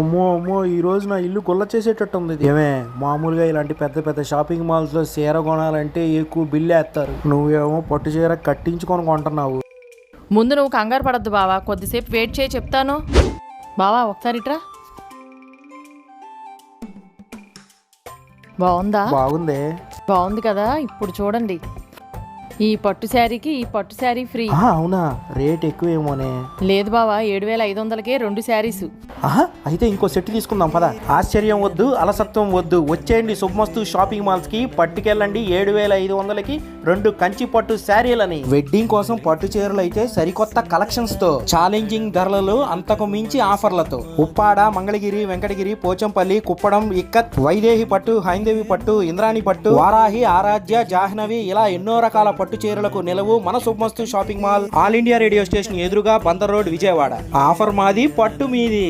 అమ్మో అమ్మో ఈ రోజు నా ఇల్లు గుల్ల చేసేటట్టు ఉంది. ఏమే మామూలుగా ఇలాంటి పెద్ద పెద్ద షాపింగ్ మాల్స్ లో చీర కొనాలంటే ఎక్కువ బిల్లు వేస్తారు. నువ్వేమో పట్టు చీర కట్టించుకొని కొంటున్నావు. ముందు నువ్వు కంగారు పడద్దు బావా, కొద్దిసేపు వెయిట్ చేయి చెప్తాను. బావా ఒకసారి ఇట్రా. బాగుందా? బాగుందే. బాగుంది కదా. ఇప్పుడు చూడండి, ఈ పట్టు శారీకి ఈ పట్టు శారీ ఫ్రీ. అవునా? రేట్ ఎక్కువేమోనే. లేదు బావా, 7,500కే 2 శారీస్. అయితే ఇంకో సెట్ తీసుకుందాం పద. ఆశ్చర్యం వద్దు, అలసత్వం వద్దు, వచ్చేయండి శుభమస్తు షాపింగ్ మాల్స్ కి. పట్టుకెళ్ళండి 7,500కి 2 కంచి పట్టు శారీలని. వెడ్డింగ్ కోసం పట్టు చీరలు అయితే సరికొత్త కలెక్షన్స్ తో, ఛాలెంజింగ్ ధరలలో, అంతకు మించి ఆఫర్లతో. ఉప్పాడ, మంగళగిరి, వెంకటగిరి, పోచంపల్లి, కుప్పడం, ఇక్కత్, వైదేహి పట్టు, హైందవి పట్టు, ఇంద్రాణి పట్టు, వారాహి, ఆరాధ్య, జాహ్నవి, ఇలా ఎన్నో రకాల పట్టు చీరలకు నిలవు మన శుభమస్తు shopping mall. All India radio station ఎదురుగా బందర్ రోడ్, విజయవాడ. ఆఫర్ మాది, పట్టు మీది.